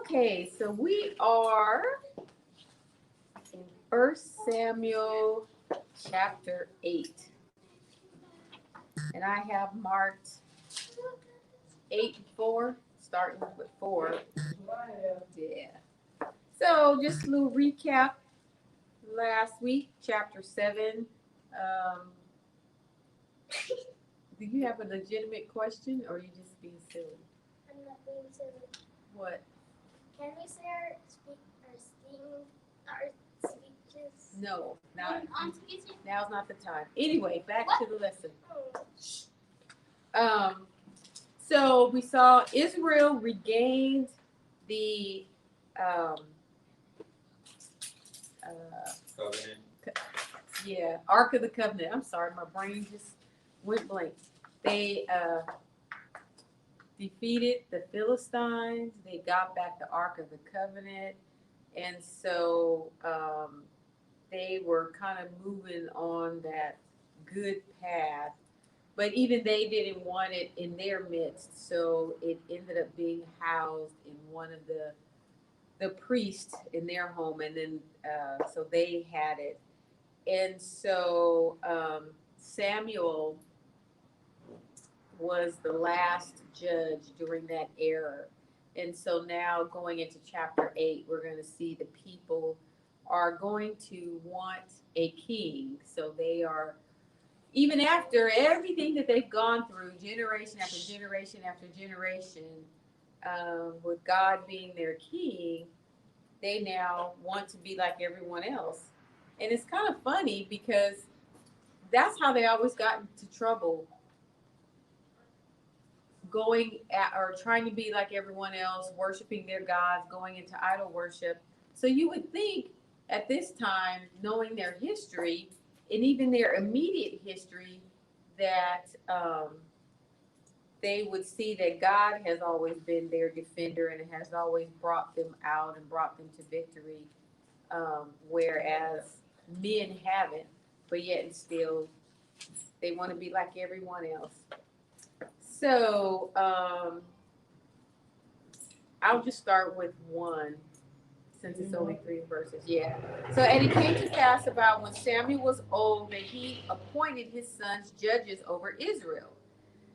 Okay, so we are in 1 Samuel chapter 8. And I have marked 8 and 4, starting with 4. Yeah. So just a little recap. Last week, chapter 7. Um, do you have a legitimate question, or are you just being silly? I'm not being silly. What? Can we say our speeches? No, On speeches? now's not the time. Anyway, back to the lesson. Oh. So we saw Israel regained the Covenant. Ark of the Covenant. I'm sorry, my brain just went blank. They defeated the Philistines. They got back the Ark of the Covenant, and so they were kind of moving on that good path. But even they didn't want it in their midst, so it ended up being housed in one of the priests in their home, and then so they had it. And so Samuel was the last judge during that era. And so now going into chapter 8, we're going to see the people are going to want a king. So they are, even after everything that they've gone through, generation after generation after generation, with God being their king, they now want to be like everyone else. And it's kind of funny because that's how they always got into trouble, going at or trying to be like everyone else, worshiping their gods, going into idol worship. So you would think at this time, knowing their history and even their immediate history, that they would see that God has always been their defender and has always brought them out and brought them to victory, whereas men haven't, but yet and still they want to be like everyone else. So I'll just start with 1, since it's only 3 verses. Yeah. So, and it came to pass about when Samuel was old that he appointed his sons judges over Israel.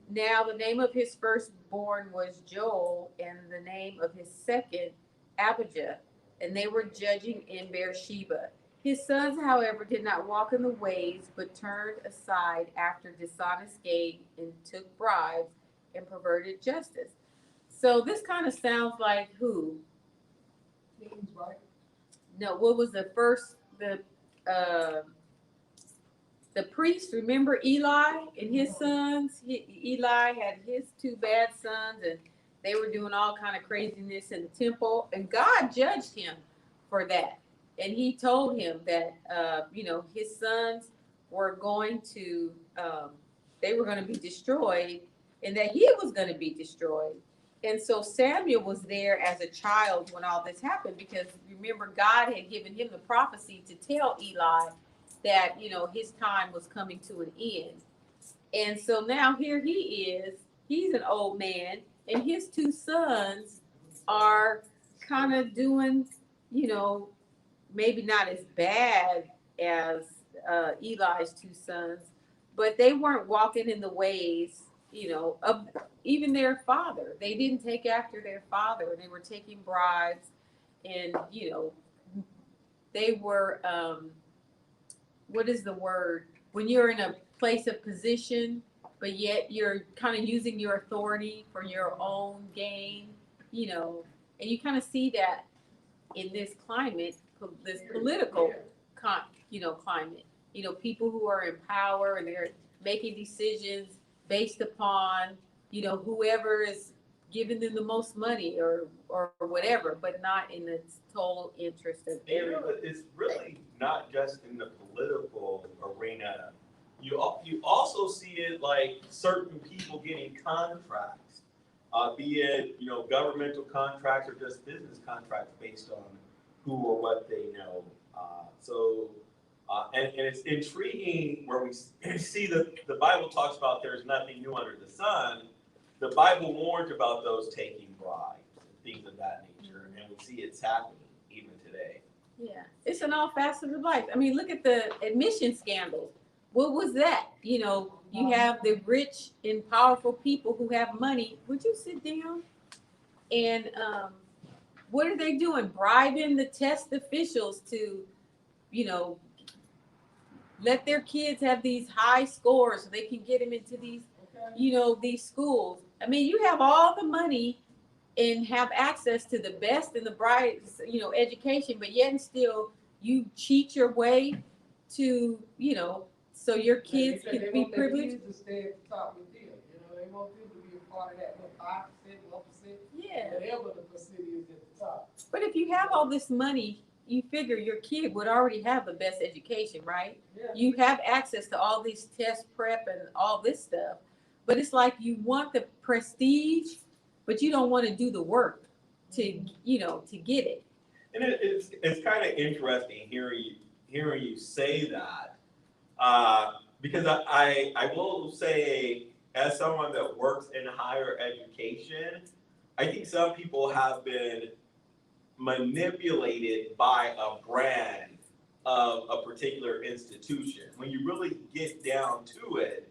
Now the name of his firstborn was Joel, and the name of his second Abijah, and they were judging in Beersheba. His sons, however, did not walk in the ways, but turned aside after dishonest gain and took bribes and perverted justice. So this kind of sounds like who? No, what was the first uh, the priest? Remember Eli and his sons? Eli had his 2 bad sons, and they were doing all kind of craziness in the temple, and God judged him for that. And he told him that his sons were going to they were going to be destroyed, and that he was going to be destroyed. And so Samuel was there as a child when all this happened, because remember, God had given him the prophecy to tell Eli that his time was coming to an end. And so now here he is. He's an old man, and his 2 sons are kind of doing, maybe not as bad as Eli's 2 sons, but they weren't walking in the ways, of even their father. They didn't take after their father. They were taking bribes, and they were what is the word? When you're in a place of position, but yet you're kind of using your authority for your own gain, and you kind of see that in this climate, this political, climate. People who are in power, and they're making decisions based upon, whoever is giving them the most money or whatever, but not in the total interest of everyone. It's really not just in the political arena. You also see it like certain people getting contracts, be it governmental contracts or just business contracts based on who or what they know. And it's intriguing where we see that the Bible talks about there's nothing new under the sun. The Bible warns about those taking bribes and things of that nature. And see it's happening even today. Yeah, it's in all facets of life. I mean, look at the admission scandals. What was that? You know, you have the rich and powerful people who have money. Would you sit down? And what are they doing? Bribing the test officials to, you know, let their kids have these high scores so they can get them into these, you know, these schools. I mean, you have all the money and have access to the best and the brightest, you know, education, but yet and still you cheat your way to, you know, so your kids can be privileged. To stay at the top of the deal, you know, they want them to be a part of that little 5%, 1%, Yeah. whatever the percentage is at the top. But if you have all this money, you figure your kid would already have the best education, right? Yeah. You have access to all these test prep and all this stuff. But it's like you want the prestige, but you don't want to do the work to, you know, to get it. And it's kind of interesting hearing you say that, because I will say, as someone that works in higher education, I think some people have been manipulated by a brand of a particular institution. When you really get down to it,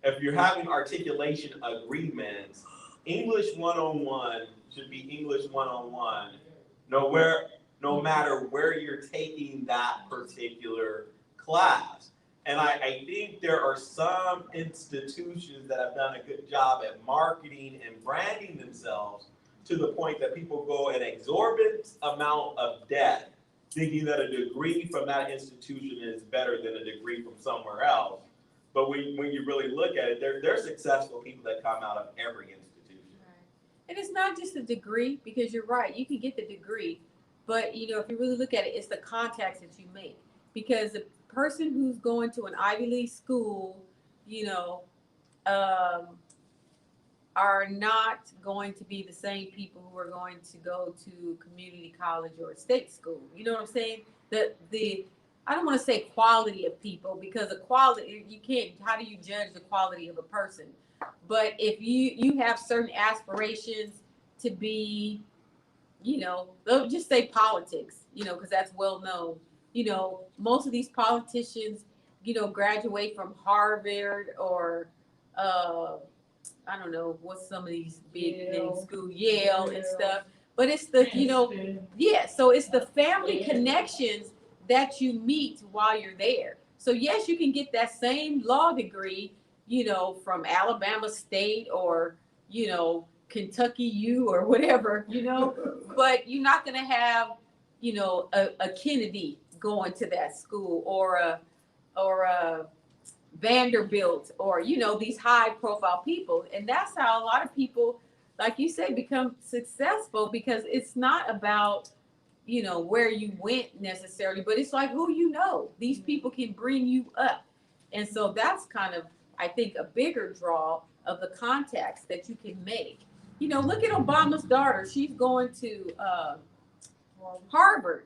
if you're having articulation agreements, English 101 should be English 101, no matter where you're taking that particular class. And I think there are some institutions that have done a good job at marketing and branding themselves to the point that people go an exorbitant amount of debt thinking that a degree from that institution is better than a degree from somewhere else. But when you really look at it, there are successful people that come out of every institution. Right. And it's not just a degree, because you're right, you can get the degree, but you know, if you really look at it, it's the contacts that you make. Because the person who's going to an Ivy League school, you know, are not going to be the same people who are going to go to community college or state school. You know what I'm saying? The I don't want to say quality of people, because the quality, you can't, how do you judge the quality of a person? But if you have certain aspirations to be, you know, they'll just say politics, you know, because that's well known. You know, most of these politicians, you know, graduate from Harvard or I don't know what's some of these big name schools, Yale and stuff. But it's the, you know, yeah, so it's the family connections that you meet while you're there. So yes, you can get that same law degree, you know, from Alabama State or, you know, Kentucky U or whatever, you know, but you're not going to have, you know, a Kennedy going to that school or a Vanderbilt or, you know, these high profile people. And that's how a lot of people, like you say, become successful, because it's not about, you know, where you went necessarily, but it's like who you know. These people can bring you up. And so that's kind of, I think, a bigger draw of the contacts that you can make. You know, look at Obama's daughter. She's going to Harvard.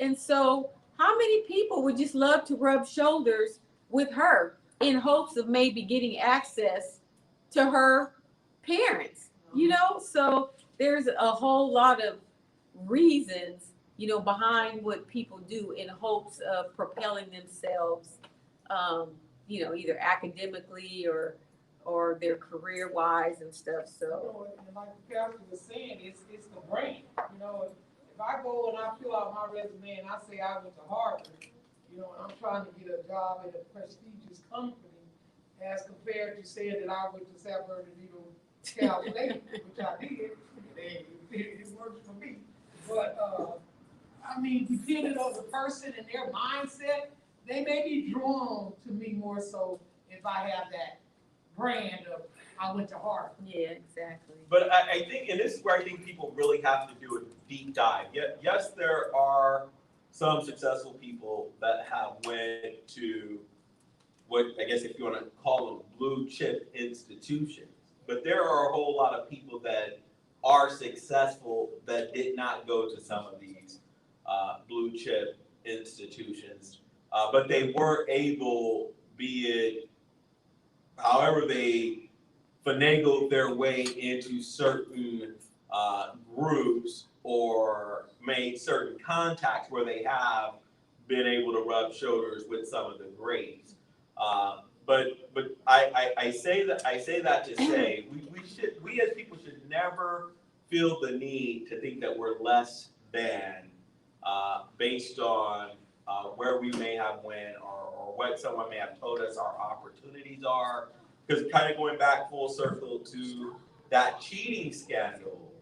And so how many people would just love to rub shoulders with her in hopes of maybe getting access to her parents, you know? So there's a whole lot of reasons, you know, behind what people do in hopes of propelling themselves, you know, either academically or their career wise and stuff. So, You know, and like the pastor was saying, it's the brand. You know, if I go and I fill out my resume and I say I went to Harvard, you know, and I'm trying to get a job at a prestigious company, as compared to saying that I went to San Bernardino, Cal State, which I did, it works for me. But I mean, depending on the person and their mindset, they may be drawn to me more so if I have that brand of I went to Harvard. yeah, exactly. But I think, and this is where I think people really have to do a deep dive. Yes, there are some successful people that have went to what I guess if you want to call them blue chip institutions, but there are a whole lot of people that are successful that did not go to some of these blue chip institutions, but they were able, be it however they finagled their way into certain groups or made certain contacts where they have been able to rub shoulders with some of the greats. But I say that to say we as people should never feel the need to think that we're less than based on where we may have went or what someone may have told us our opportunities are. Because kind of going back full circle to that cheating scandal,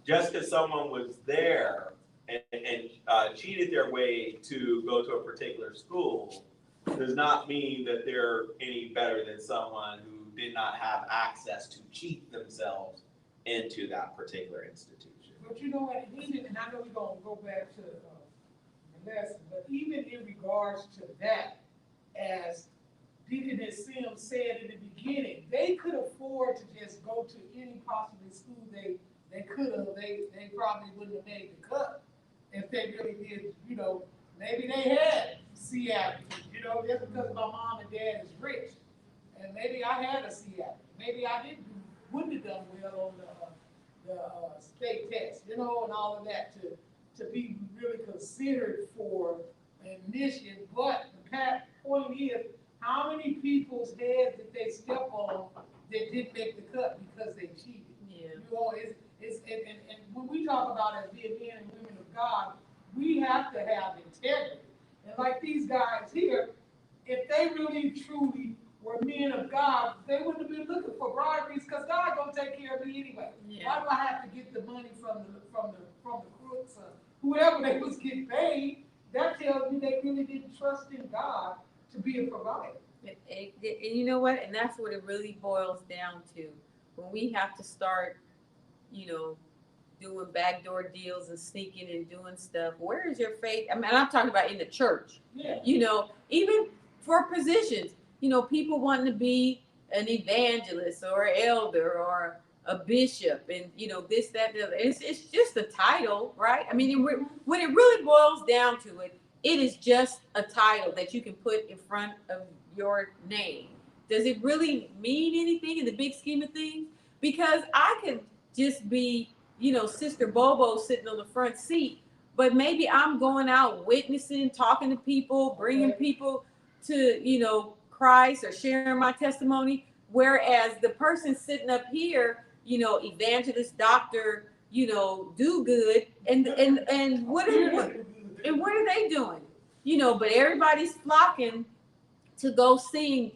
just because someone was there and cheated their way to go to a particular school does not mean that they're any better than someone who did not have access to cheat themselves into that particular institution. But you know what, even, and I know we're gonna go back to the lesson, but even in regards to that, as Deaconess Sims said in the beginning, they could afford to just go to any possible school they could have, they probably wouldn't have made the cut if they really did, you know, maybe they had C applicants, you know, just because my mom and dad is rich. And maybe I had a C applicant, maybe I wouldn't have done well on the state test, you know, and all of that to be really considered for admission. But the point is, how many people's heads did they step on that didn't make the cut because they cheated? Yeah. You know, and when we talk about as being men and women of God, we have to have integrity. And like these guys here, if they really truly were men of God, they wouldn't have been looking for briberies because God gonna take care of me anyway. Yeah. Why do I have to get the money from the crooks or whoever they was getting paid? That tells me they really didn't trust in God to be a provider. And you know what? And that's what it really boils down to. When we have to start, you know, doing backdoor deals and sneaking and doing stuff, where is your faith? I mean, I'm talking about in the church. Yeah. You know, even for positions, you know, people wanting to be an evangelist or an elder or a bishop and, you know, this, that, the other. It's just a title, right? I mean, when it really boils down to it, it is just a title that you can put in front of your name. Does it really mean anything in the big scheme of things? Because I could just be, you know, Sister Bobo sitting on the front seat, but maybe I'm going out witnessing, talking to people, bringing people to, you know, Christ or sharing my testimony. Whereas the person sitting up here, you know, evangelist, doctor, you know, do good, and what are they doing? You know, but everybody's flocking to go seeing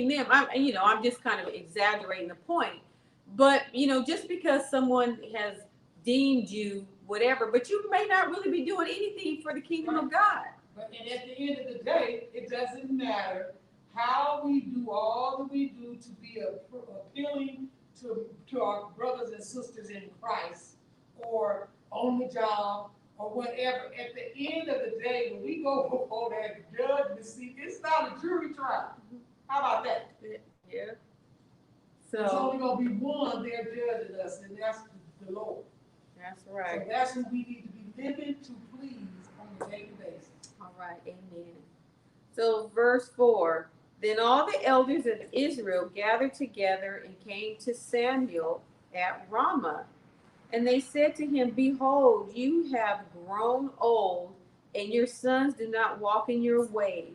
them. I'm just kind of exaggerating the point. But, you know, just because someone has deemed you whatever, but you may not really be doing anything for the kingdom of God. But and at the end of the day, it doesn't matter how we do all that we do to be appealing to our brothers and sisters in Christ or on the job or whatever. At the end of the day, when we go before that judgment seat, it's not a jury trial. How about that? Yeah. There's So only going to be one there judging us, and that's the Lord. that's right. So that's who we need to be living to please on a daily basis. All right, amen. So verse 4, then all the elders of Israel gathered together and came to Samuel at Ramah. And they said to him, behold, you have grown old, and your sons do not walk in your ways.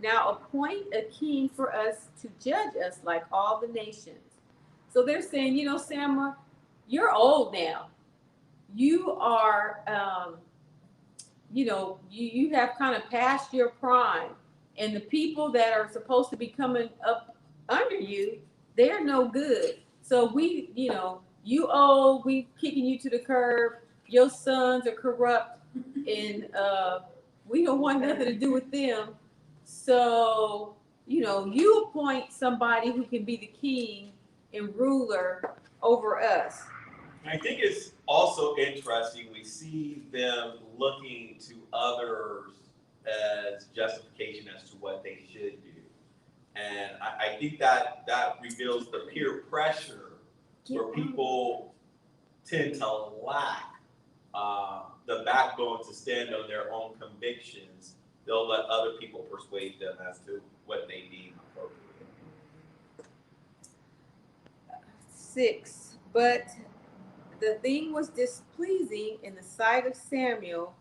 Now appoint a king for us to judge us like all the nations. So they're saying, you know, Samuel, you're old now. You are, you know, you have kind of passed your prime. And the people that are supposed to be coming up under you, they're no good. So we, you know, you old, we kicking you to the curb. Your sons are corrupt, and we don't want nothing to do with them. So, you know, you appoint somebody who can be the king and ruler over us. I think it's also interesting, we see them looking to others as justification as to what they should do. And I think that reveals the peer pressure where people tend to lack the backbone to stand on their own convictions. They'll let other people persuade them as to what they deem appropriate. 6, but the thing was displeasing in the sight of Samuel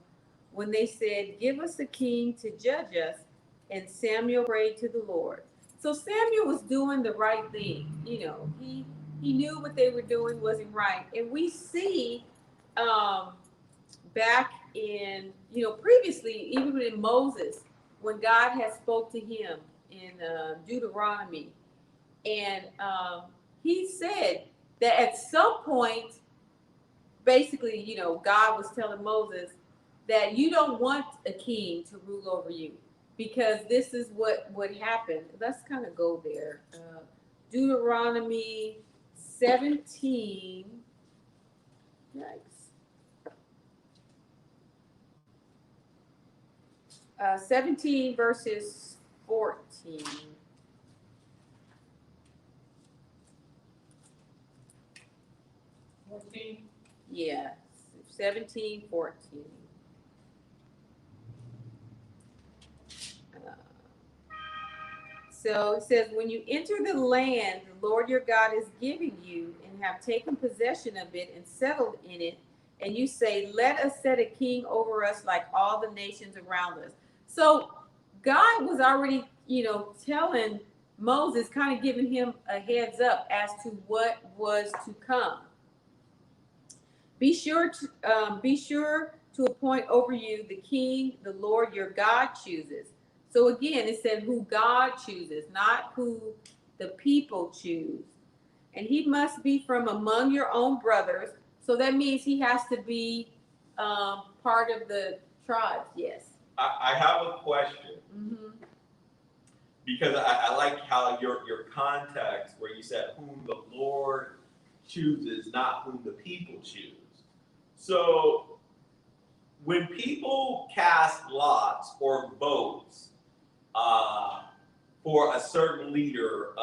when they said, "Give us a king to judge us." And Samuel prayed to the Lord. So Samuel was doing the right thing. He knew what they were doing wasn't right. And we see um, back in, previously, even in Moses, when God had spoke to him in Deuteronomy, and he said that at some point, basically, God was telling Moses that you don't want a king to rule over you because this is what would happen. Let's kind of go there. Deuteronomy 17. Yikes. 17 verses 14. Yeah, 17, 14. So it says, when you enter the land the Lord your God is giving you and have taken possession of it and settled in it, and you say, let us set a king over us like all the nations around us. So God was already, telling Moses, kind of giving him a heads up as to what was to come. Be sure to appoint over you the king the Lord your God chooses. So again, it said who God chooses, not who the people choose. And he must be from among your own brothers. So that means he has to be part of the tribes. Yes. I have a question. Mm-hmm. Because I like how your context where you said whom the Lord chooses, not whom the people choose. So when people cast lots or votes for a certain leader,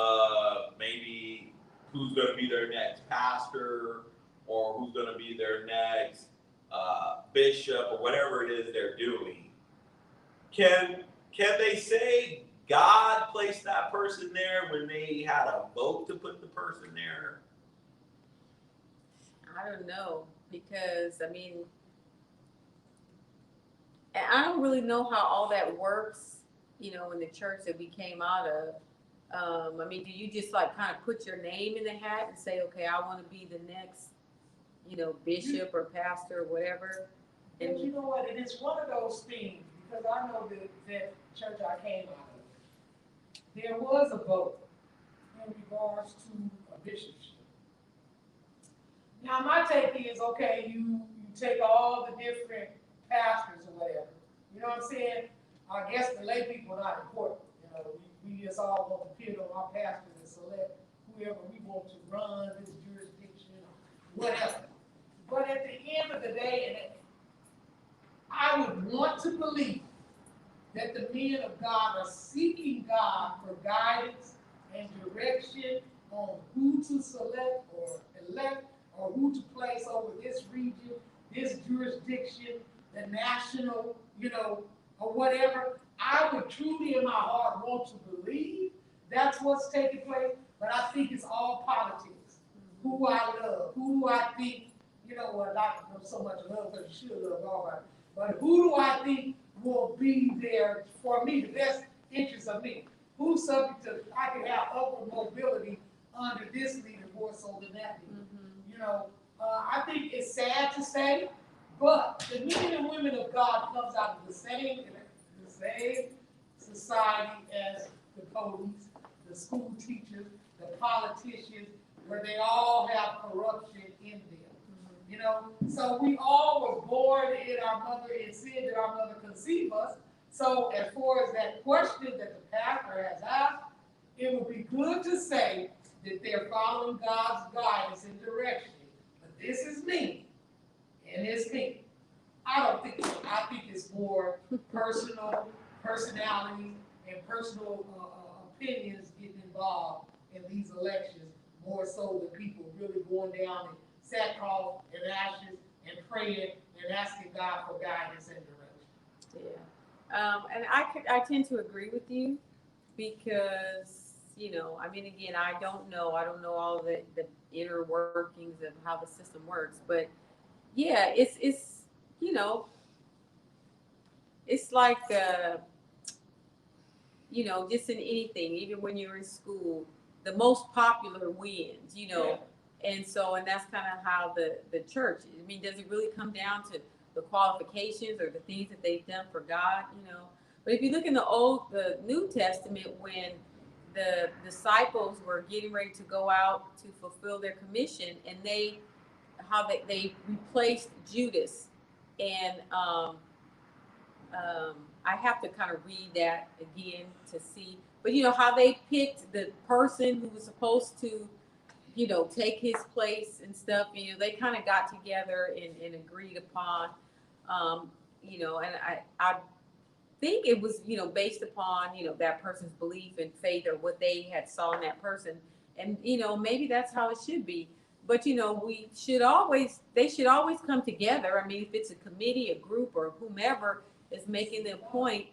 maybe who's going to be their next pastor or who's going to be their next bishop or whatever it is they're doing, can they say God placed that person there when they had a vote to put the person there? I don't know, because I don't really know how all that works, in the church that we came out of. Do you just like kind of put your name in the hat and say, okay, I want to be the next, bishop or pastor or whatever? And you know what? It is one of those things, because I know that church I came out of, there was a vote in regards to a bishopship. Now, my take is, okay, you take all the different pastors or whatever. You know what I'm saying? I guess the lay people are not important. We just all want to pit on our pastors and select whoever we want to run this jurisdiction or whatever. But at the end of the day, I would want to believe that the men of God are seeking God for guidance and direction on who to select or elect or who to place over this region, this jurisdiction, the national, or whatever. I would truly in my heart want to believe that's what's taking place, but I think it's all politics. Who I love, who do I think, not so much love because you should love all right, but who do I think will be there for me, the best interest of me? Who's subject to, I can have upward mobility under this leader more so than that leader. I think it's sad to say, but the men and women of God comes out of the same society as the police, the school teachers, the politicians, where they all have corruption in them. So we all were born in our mother and sin that our mother conceived us. So as far as that question that the pastor has asked, it would be good to say that they're following God's guidance and direction. But this is me, and it's me. I think it's more personalities and personal opinions getting involved in these elections, more so than people really going down and sackcloth and ashes and praying and asking God for guidance and direction. Yeah. And I tend to agree with you because, again, I don't know all the inner workings of how the system works. But yeah, it's you know, it's like you know, just in anything, even when you're in school, the most popular wins, you know. And so, and that's kind of how the church, I mean, does it really come down to the qualifications or the things that they've done for God, you know? But if you look in the New Testament, when the disciples were getting ready to go out to fulfill their commission, and how they replaced Judas, and I have to kind of read that again to see, but you know how they picked the person who was supposed to, you know, take his place and stuff. You know, they kind of got together and agreed upon, you know, and I think it was, you know, based upon, you know, that person's belief and faith or what they had saw in that person. And, you know, maybe that's how it should be. But, you know, they should always come together. I mean, if it's a committee, a group, or whomever is making the point,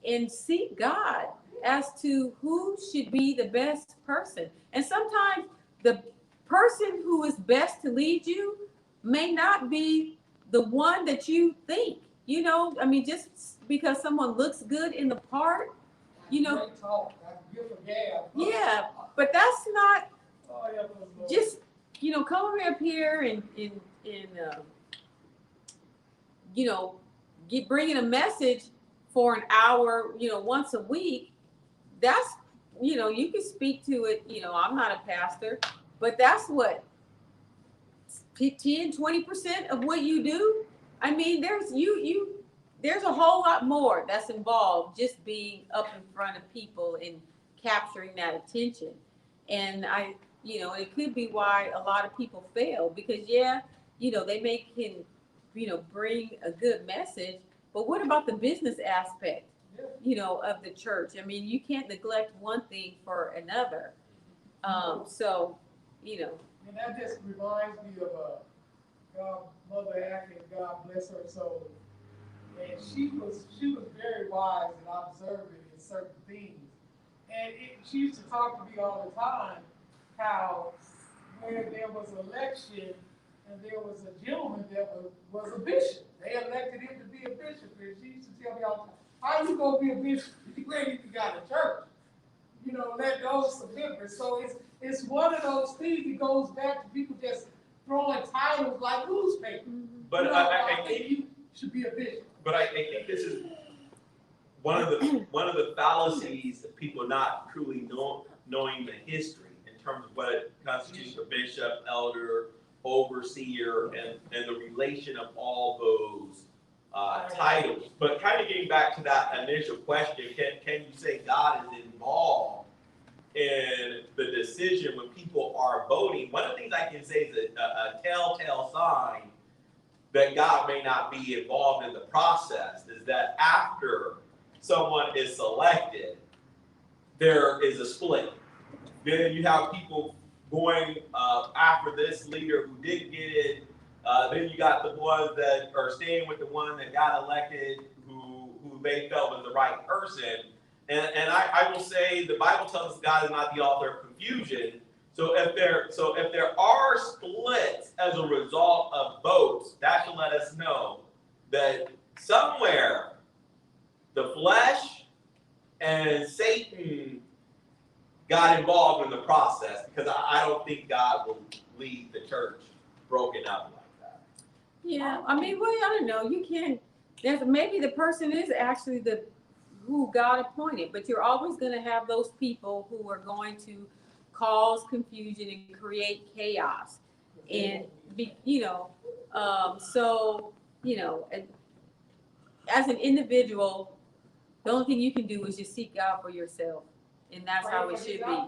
and seek God as to who should be the best person. And sometimes the person who is best to lead you may not be the one that you think. You know, I mean, just because someone looks good in the part, you know. Great talk. That's good for gab. Yeah, but that's not Oh, yeah, Lord. just, you know, coming up here and you know, bringing a message for an hour, you know, once a week. That's, you know, you can speak to it. You know, I'm not a pastor, but that's what 10-20% of what you do. I mean, there's a whole lot more that's involved just being up in front of people and capturing that attention. And you know, it could be why a lot of people fail, because yeah, you know, they can, you know, bring a good message, but what about the business aspect, you know, of the church? I mean, you can't neglect one thing for another. So, you know. And that just reminds me of Mother Atkins, God bless her soul. And she was very wise and observant in certain things. And she used to talk to me all the time how when there was an election and there was a gentleman that was a bishop, they elected him to be a bishop. And she used to tell me all the time, how you gonna be a bishop if you ain't even got a church? You know, let those submit. So it's one of those things that goes back to people just throwing titles like newspapers. But you know, I think you should be a bishop. But I think this is one of the fallacies of people not truly knowing the history in terms of what constitutes a bishop, elder, overseer, and the relation of all those titles. But kind of getting back to that initial question, can you say God is involved in the decision when people are voting? One of the things I can say is a telltale sign that God may not be involved in the process is that after someone is selected, there is a split. Then you have people going after this leader who didn't get it. Then you got the ones that are staying with the one that got elected, who they felt was the right person. And I will say the Bible tells us God is not the author of confusion. So if there are splits as a result of votes, that should let us know that somewhere the flesh and Satan got involved in the process, because I don't think God will leave the church broken up like that. Yeah, I mean, well, I don't know. You can't. Maybe the person is actually who God appointed, but you're always going to have those people who are going to cause confusion and create chaos, and you know, so you know, as an individual, the only thing you can do is just seek God for yourself, and that's how it should be.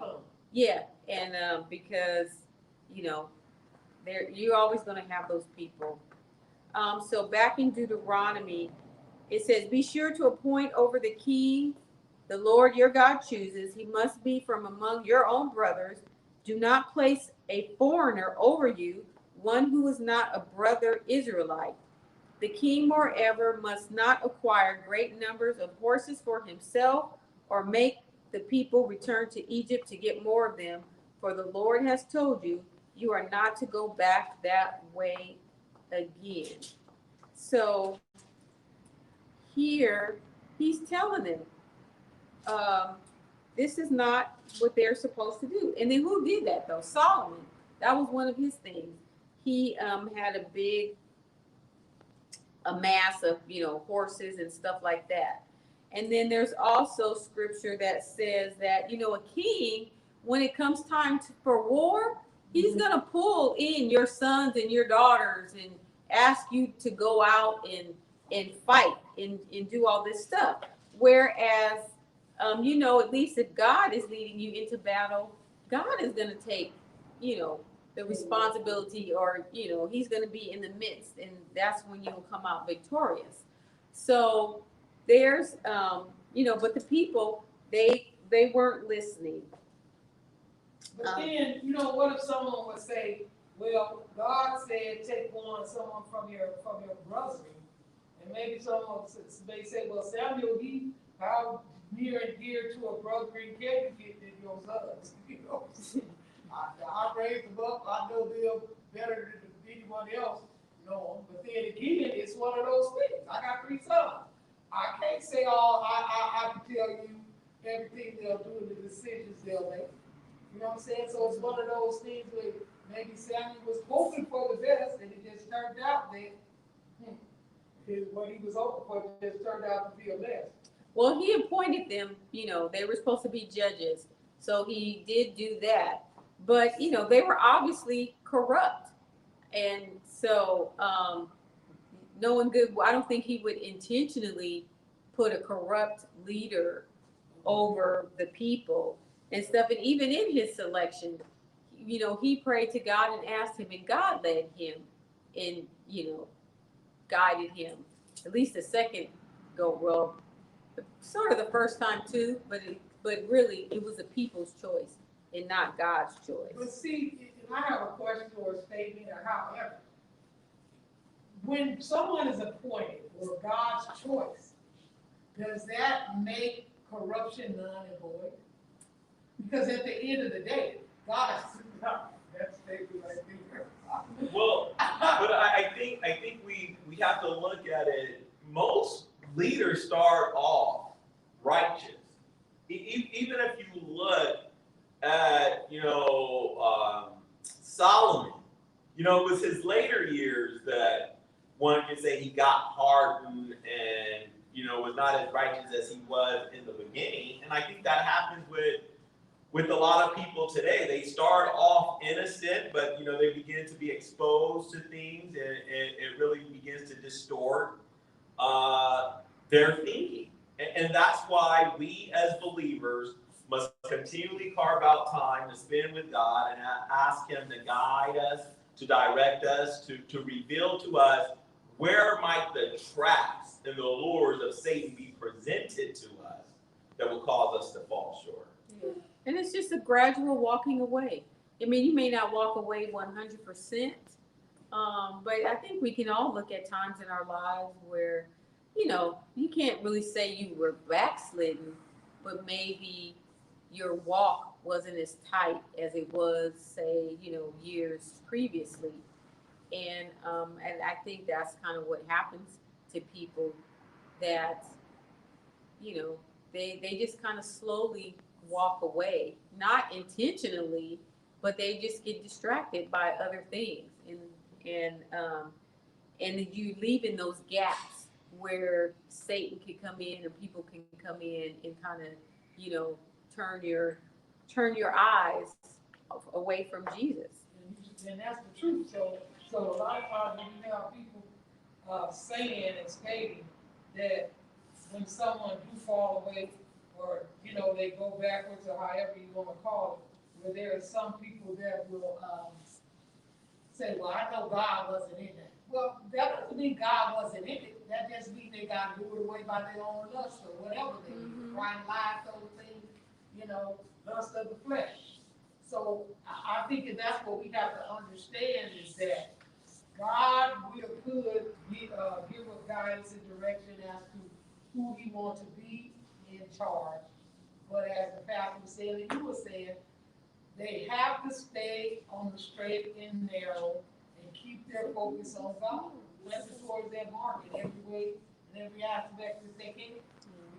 Yeah, and because you know, you're always going to have those people. So back in Deuteronomy, it says, "Be sure to appoint over the king the Lord your God chooses. He must be from among your own brothers. Do not place a foreigner over you, one who is not a brother Israelite. The king, moreover, must not acquire great numbers of horses for himself, or make the people return to Egypt to get more of them. For the Lord has told you, You are not to go back that way again. So here he's telling them, this is not what they're supposed to do. And then who did that though? Solomon. That was one of his things. He had a mass of horses and stuff like that. And then there's also scripture that says that a king, when it comes time for war, he's gonna pull in your sons and your daughters and ask you to go out and fight and do all this stuff. Whereas at least if God is leading you into battle, God is gonna take the responsibility, or he's going to be in the midst, and that's when you will come out victorious. So there's but the people, they weren't listening. But then, what if someone would say, well, God said take someone from your brother, and maybe someone may say, well, Samuel, how near and dear to a brother in care you get than your sons, I raised them up. I know them better than anyone else. But then again, it's one of those things. I got 3 sons. I can't say I can tell you everything they'll do and the decisions they'll make. You know what I'm saying? So it's one of those things where maybe Samuel was hoping for the best, and it just turned out that what he was hoping for just turned out to be a mess. Well, he appointed them. They were supposed to be judges, so he did do that. But they were obviously corrupt, and so knowing good, I don't think he would intentionally put a corrupt leader over the people and stuff. And even in his selection, he prayed to God and asked him, and God led him and guided him. At least the second go, well, sort of the first time too, but really it was the people's choice and not God's choice. But see, I have a question or a statement, or however, when someone is appointed or God's choice, does that make corruption null and void? Because at the end of the day, God is that statement right there. Well, but I think we have to look at it. Most leaders start off righteous. Even if you look at Solomon, it was his later years that one could say he got hardened and was not as righteous as he was in the beginning. And I think that happens with a lot of people today. They start off innocent, but they begin to be exposed to things, and it really begins to distort their thinking. And that's why we as believers must continually carve out time to spend with God and ask him to guide us, to direct us, to reveal to us where might the traps and the lures of Satan be presented to us that will cause us to fall short. Yeah. And it's just a gradual walking away. I mean, you may not walk away 100%, but I think we can all look at times in our lives where, you can't really say you were backslidden, but maybe your walk wasn't as tight as it was, say, years previously. And I think that's kind of what happens to people, that, they just kind of slowly walk away, not intentionally, but they just get distracted by other things, and you leave in those gaps where Satan can come in and people can come in and kind of turn your eyes away from Jesus. And that's the truth. So a lot of times when you have people saying and stating that when someone do fall away, or they go backwards, or however you want to call it, where there are some people that will say, well, I know God wasn't in that. Well, that doesn't mean God wasn't in it. That just means they got lured away by their own lust or whatever they do. Trying lies, those things, lust of the flesh. So I think that's what we have to understand, is that God could give us guidance and direction as to who he wants to be in charge. But as the pastor was saying, and you were saying, They have to stay on the straight and narrow and keep their focus on God. Press towards that mark in every way, in every aspect that they can.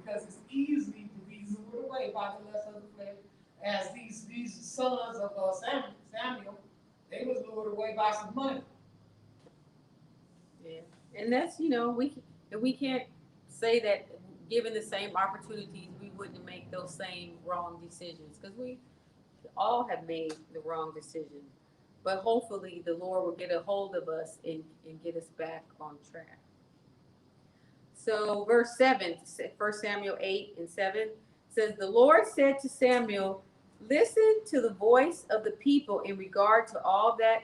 Because it's easy to be lured away by the lust of the flesh. As these sons of Samuel, they was lured away by some money. Yeah, and that's, we can't say that given the same opportunities, we wouldn't make those same wrong decisions, because we all have made the wrong decision. But hopefully the Lord will get a hold of us and get us back on track. So verse 7, 1 Samuel 8:7 says, the Lord said to Samuel, listen to the voice of the people in regard to all that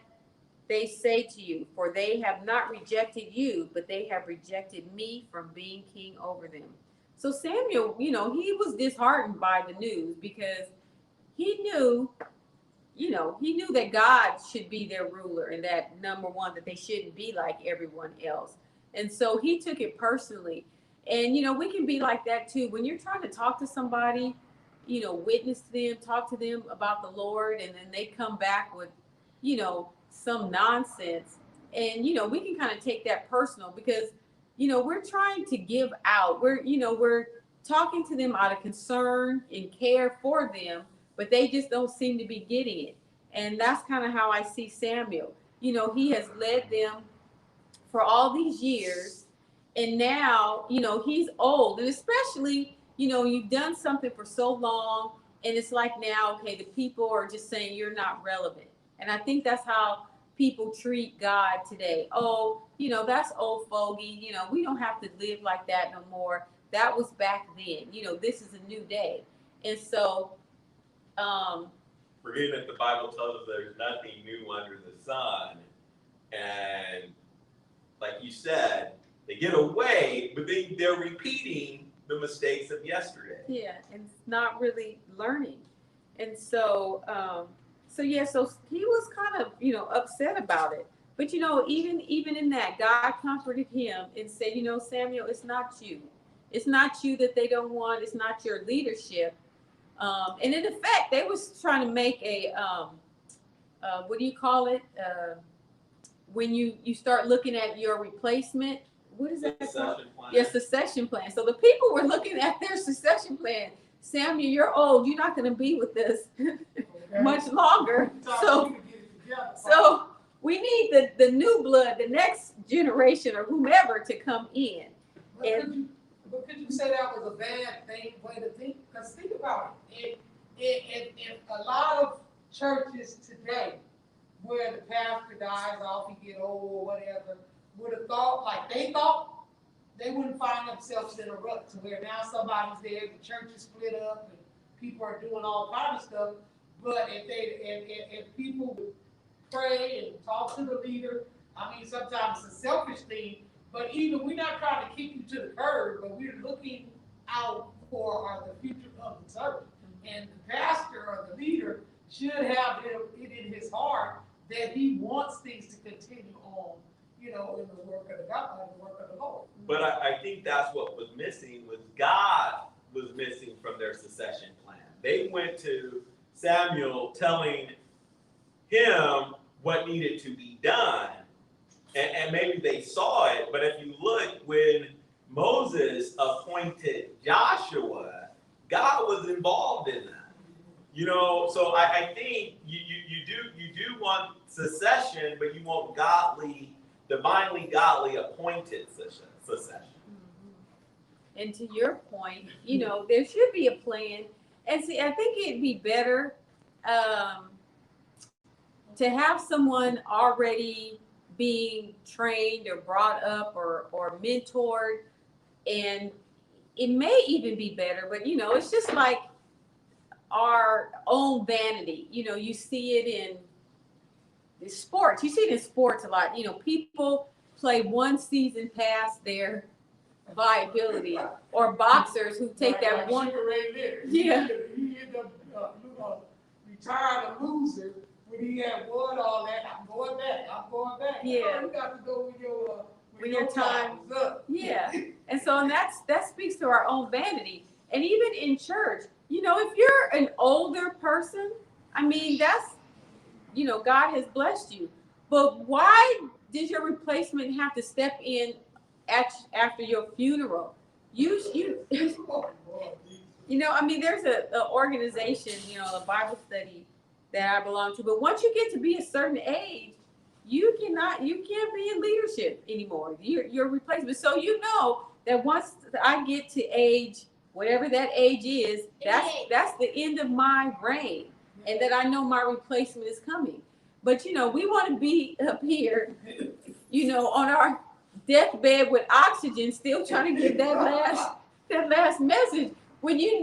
they say to you, for they have not rejected you, but they have rejected me from being king over them. So Samuel, he was disheartened by the news, because he knew that God should be their ruler, and that, number one, that they shouldn't be like everyone else. And so he took it personally. And, we can be like that too. When you're trying to talk to somebody, witness to them, talk to them about the Lord, and then they come back with, some nonsense. And, we can kind of take that personal, because, we're trying to give out. We're talking to them out of concern and care for them, but they just don't seem to be getting it. And that's kind of how I see Samuel. He has led them for all these years, and now, he's old, and especially, you've done something for so long, and it's like now, okay, the people are just saying you're not relevant. And I think that's how people treat God today. Oh, that's old fogey. We don't have to live like that no more. That was back then. This is a new day. And so, forgetting that the Bible tells us there's nothing new under the sun. And like you said, they get away, but they're repeating the mistakes of yesterday. yeah, and not really learning. And so, so he was kind of, upset about it. But, even in that, God comforted him and said, Samuel, it's not you. It's not you that they don't want. It's not your leadership. And in effect, they was trying to make a, what do you call it? When you start looking at your replacement, what is that called? Your succession plan. So the people were looking at their succession plan. Samuel, you're old. You're not going to be with us much longer. So we need the new blood, the next generation or whomever to come in. But could you say that was a bad way to think? Because think about it. If a lot of churches today, where the pastor dies off, he get old or whatever, would have thought like they thought, they wouldn't find themselves in a rut to where now somebody's there, the church is split up, and people are doing all kinds of stuff. But if people would pray and talk to the leader, I mean, sometimes it's a selfish thing, but even we're not trying to kick you to the curb, but we're looking out for the future of the church. And the pastor or the leader should have it in his heart that he wants things to continue on, in the work of God, the work of the Lord. But I think that's what was missing, was God was missing from their succession plan. They went to Samuel telling him what needed to be done. And maybe they saw it, but if you look, when Moses appointed Joshua, God was involved in that. So I think you do want succession, but you want divinely godly appointed succession. And to your point, there should be a plan. And see, I think it'd be better to have someone already being trained or brought up or mentored. And it may even be better, but it's just like our own vanity. You see it in sports. You see it in sports a lot. People play one season past their viability, or boxers who take that one. Yeah. He ended up retired a loser when he had won all that. I'm going back. Yeah. You got to go when your time is up. Yeah. And so that speaks to our own vanity. And even in church, if you're an older person, I mean, that's, God has blessed you. But why did your replacement have to step in after your funeral? I mean, there's a organization, a Bible study that I belong to. But once you get to be a certain age, you can't be in leadership anymore. You're replacement. So that once I get to age, whatever that age is, that's the end of my reign, and that I know my replacement is coming. But we want to be up here, on our deathbed with oxygen, still trying to get that last message. When you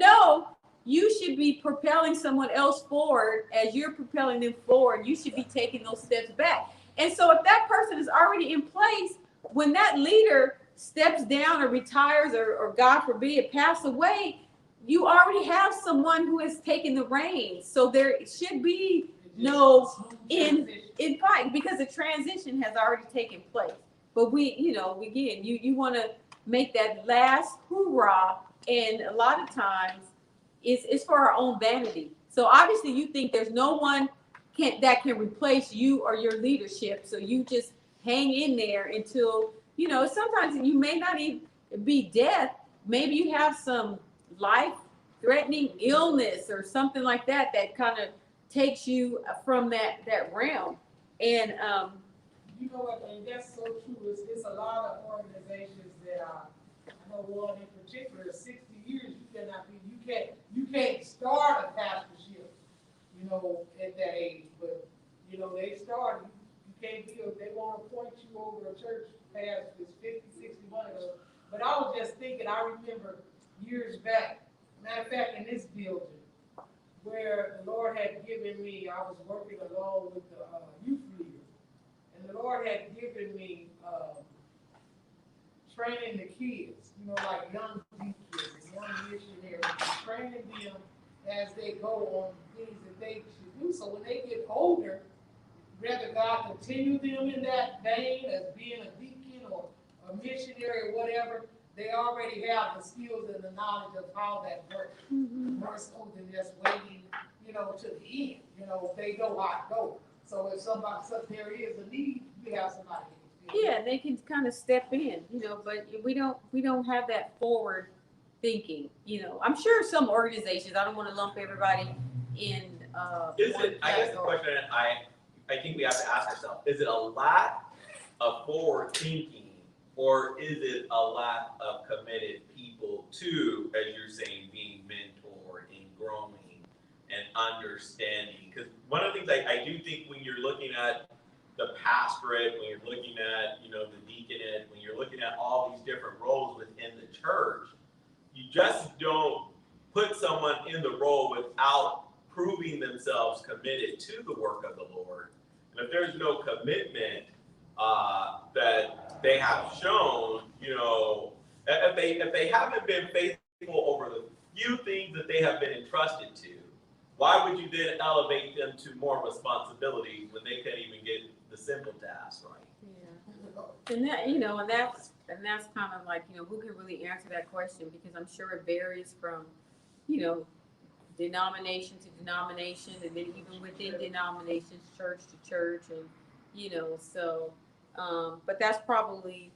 should be propelling someone else forward as you're propelling them forward, you should be taking those steps back. And so if that person is already in place, when that leader steps down or retires or God forbid pass away, you already have someone who has taken the reins. So there should be no in fight, because the transition has already taken place. But again, you want to make that last hoorah, and a lot of times it's for our own vanity. So obviously you think there's no one that can replace you or your leadership, so you just hang in there until sometimes you may not even be death. Maybe you have some life-threatening illness or something like that kind of takes you from that realm. And You know what, and that's so true. It's a lot of organizations that I know one in particular, 60 years, you can't start a pastorship, at that age. But, they started, you can't they won't appoint you over a church past this 50, 61 ago. But I was just thinking, I remember years back, matter of fact, in this building, where the Lord had given me, I was working along with the youth leader. And the Lord had given me training the kids, like young deacons and young missionaries, training them as they go on things that they should do. So when they get older, whether God continue them in that vein as being a deacon or a missionary or whatever, they already have the skills and the knowledge of how that works. More so than just waiting, to the end. They know how it goes. So if there is a need, we have somebody. Yeah, they can kind of step in, but we don't have that forward thinking. I'm sure some organizations, I don't want to lump everybody in. I guess the question I think we have to ask ourselves, is it a lack of forward thinking, or is it a lack of committed people to, as you're saying, being mentored and growing and understanding? Because one of the things I do think when you're looking at the pastorate, when you're looking at, the deaconate, when you're looking at all these different roles within the church, you just don't put someone in the role without proving themselves committed to the work of the Lord. And if there's no commitment that they have shown, if they haven't been faithful over the few things that they have been entrusted to, why would you then elevate them to more responsibility when they can't even get the simple tasks right? Yeah. And that's kind of like, who can really answer that question, because I'm sure it varies from, denomination to denomination, and then even within denominations, church to church, and so but that's probably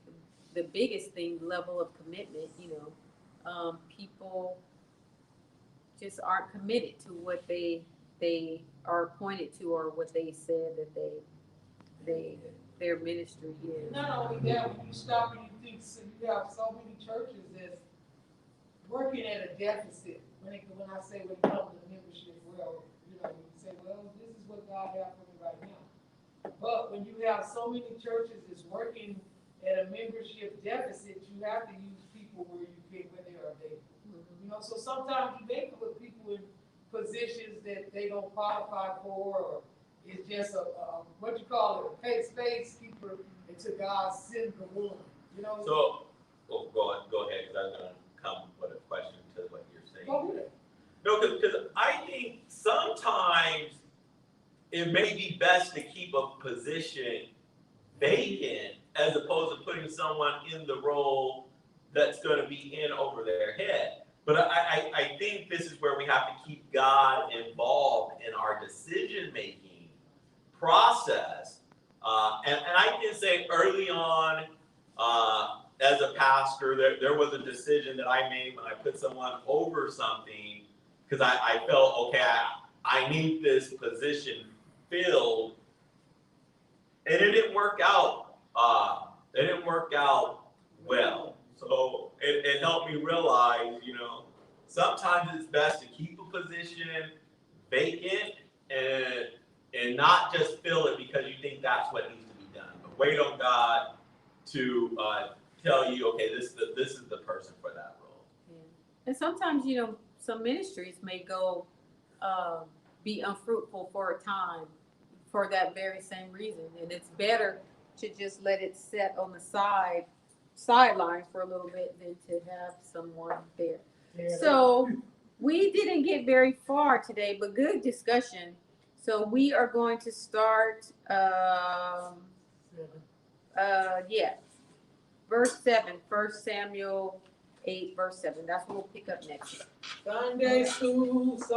the biggest thing, level of commitment. People just aren't committed to what they are appointed to, or what they said that their ministry is. Not only that, when you stop and you think, so you have so many churches that's working at a deficit. When I say when it comes to membership, well, you say, well, this is what God has for me right now. But when you have so many churches that's working at a membership deficit, you have to use people where they are available. So sometimes you may put people in positions that they don't qualify for, or it's just a what you call it, a space keeper until God sends the one. So, go ahead, because I was going to come with a question to what you're saying. Go ahead. No, because I think sometimes it may be best to keep a position vacant as opposed to putting someone in the role that's going to be in over their head. But I think this is where we have to keep God involved in our decision-making process. And I can say early on, as a pastor, there was a decision that I made when I put someone over something, because I felt, okay, I need this position filled. And it didn't work out. It didn't work out well. So it helped me realize, sometimes it's best to keep a position vacant and not just fill it because you think that's what needs to be done, but wait on God to tell you, okay, this is the person for that role. Yeah. And sometimes, some ministries may go be unfruitful for a time for that very same reason. And it's better to just let it set on the sideline for a little bit than to have someone there. Yeah, So we didn't get very far today, but good discussion. So we are going to start, verse 7, 1 Samuel 8, verse 7. That's what we'll pick up next. Sunday school.